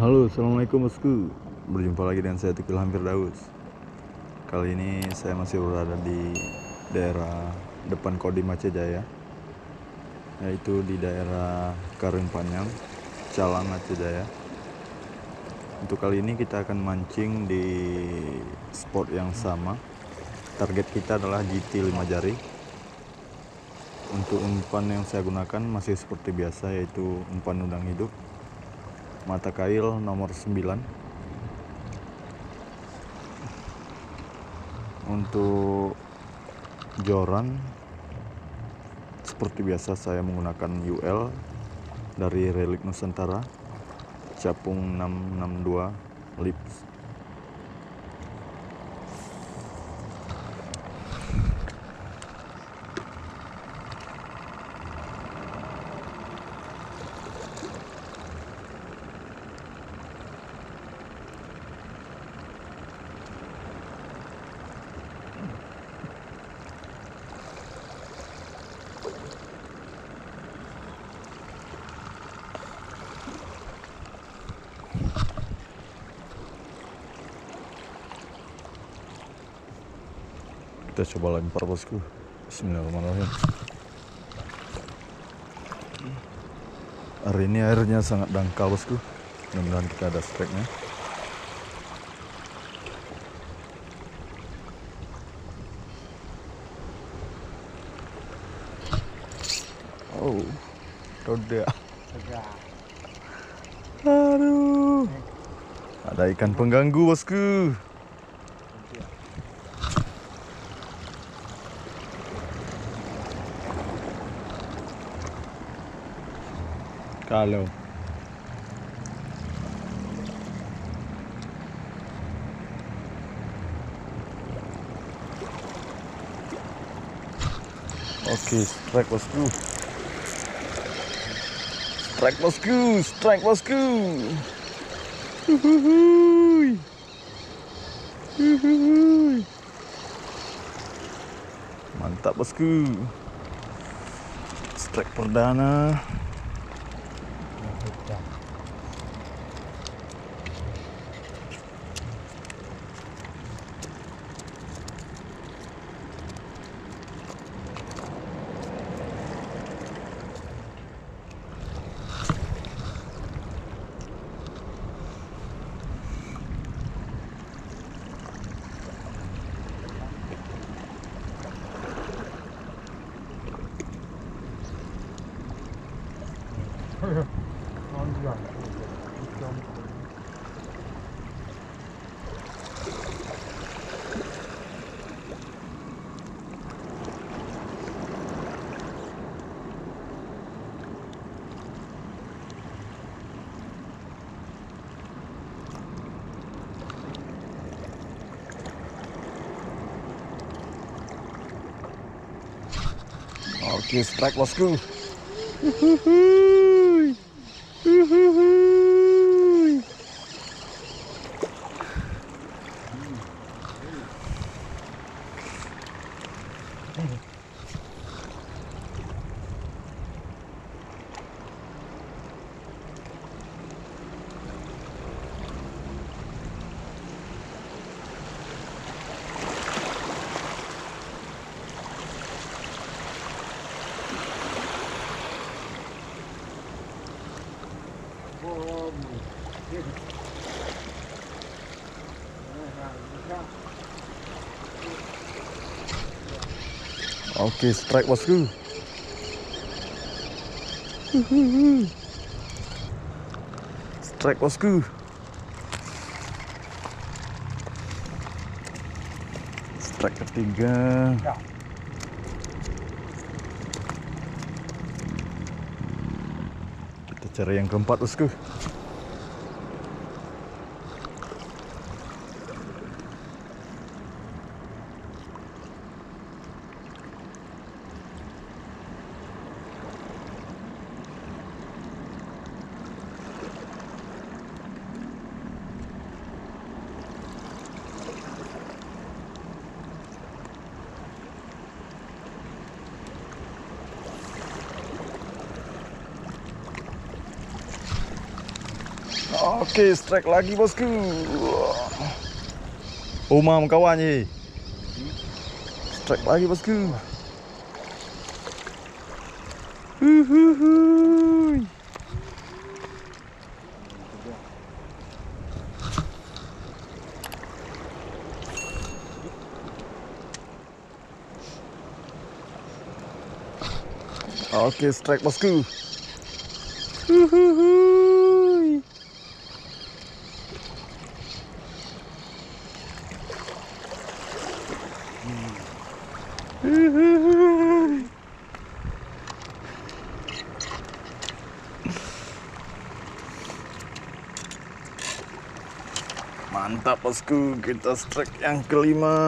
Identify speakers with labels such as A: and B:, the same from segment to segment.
A: Halo, assalamualaikum bosku. Berjumpa lagi dengan saya Tukil Hampir Daus. Kali ini saya masih berada di daerah depan Kodim Aceh Jaya, yaitu di daerah Karung Panjang, Calang Aceh Jaya. Untuk kali ini kita akan mancing di spot yang sama. Target kita adalah GT 5 jari. Untuk umpan yang saya gunakan masih seperti biasa, yaitu umpan udang hidup, mata kail nomor 9. Untuk joran seperti biasa saya menggunakan UL dari Relik Nusantara, capung 662 lips. Kita coba lempar bosku. Bismillahirrahmanirrahim. Hari ini airnya sangat dangkal bosku. Mudah-mudahan kita ada strike-nya. Oh, roda. Aduh, ada ikan pengganggu bosku. Kalau oke, strike bosku. Strike bosku, strike bosku. Uhuhuy. Uhuhuy. Mantap bosku. Strike perdana. Oke, strike bosku. Uhuhuy. Uhuhuy. Oke, strike bosku. Strike bosku. Strike ketiga. Kita cari yang keempat bosku. Oke, strike lagi bosku. Umam kawannya. Strike lagi bosku. Huhuhuy. Oke, strike bosku. Huhuhuy. Huhuhuy. Mantap bosku, kita strike yang kelima.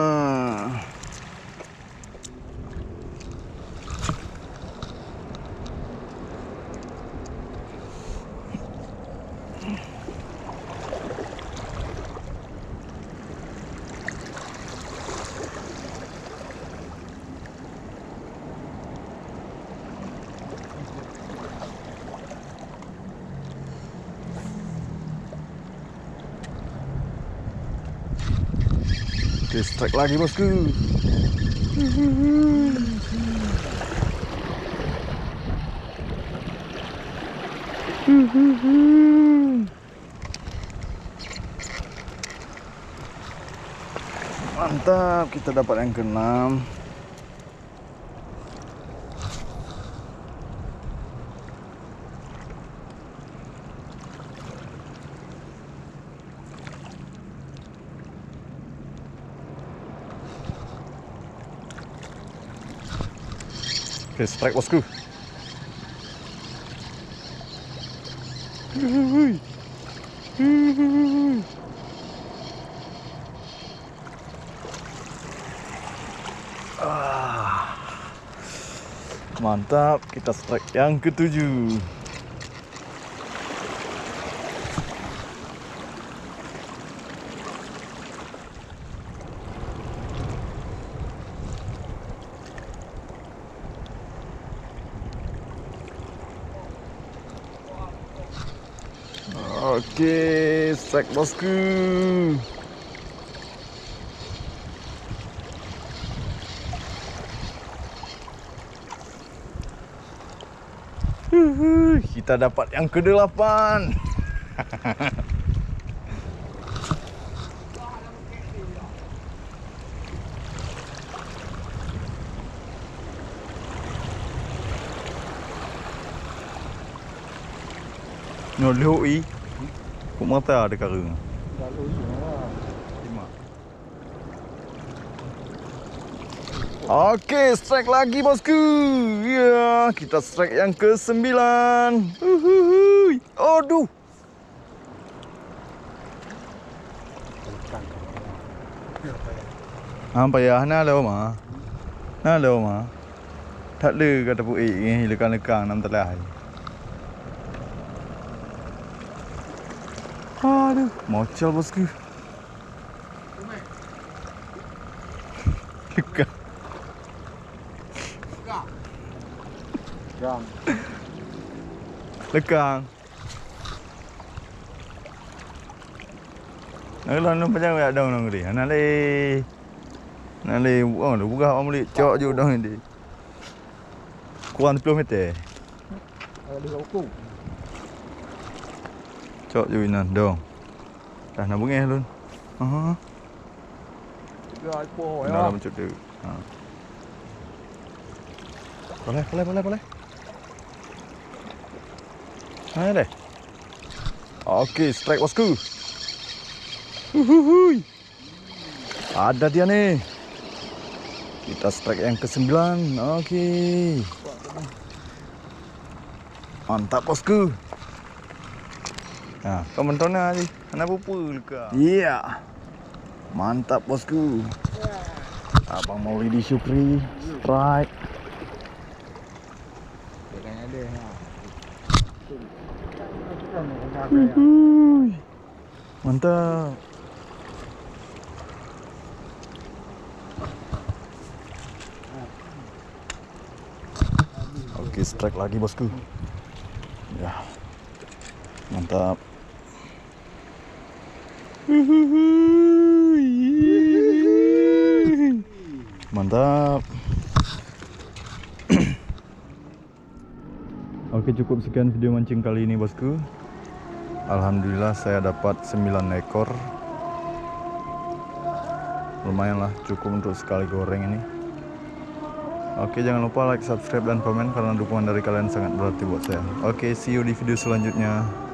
A: Oke, strike lagi bosku. Mantap, kita dapat yang ke-6. Oke, strike bosku. Mantap, kita strike yang ke-7. Oke, strike bosku. Kita dapat yang ke-8. Noloi. Kok mata ada karung? Oke, strike lagi bosku. Ya, kita strike yang ke-9. Aduh. Apa ya? Nah lo mah. Nah lo mah. Tak ada kata pu ni lekang-lekang nam telai. Aduh, mocel bosku. Lekang. Lekang. Nang lu panjang ya dong nang dia. Nale oh lu buka amli cok je dong ni. Kurang 10 meter.
B: Ada hukum.
A: Cok je nan dong. Dah nak bungeh lun. Ha.
B: Tiga ekor ya.
A: Dah mencuk dia. Ha. Boleh. Hai deh. Okey, strike bosku. Ada dia nih. Kita strike yang ke-9. Okey. Mantap bosku. Nah, kau mentona ni. Anak pupul ke? Iya. Mantap bosku. Abang Maulidi Syukri strike.
B: Bedanya dia.
A: Mantap. Oke, strike lagi bosku. Ya. Mantap. Mantap. Oke, cukup sekian video mancing kali ini bosku. Alhamdulillah saya dapat 9 ekor. Lumayan lah, cukup untuk sekali goreng ini. Oke, jangan lupa like, subscribe, dan komen karena dukungan dari kalian sangat berarti buat saya. Oke, see you di video selanjutnya.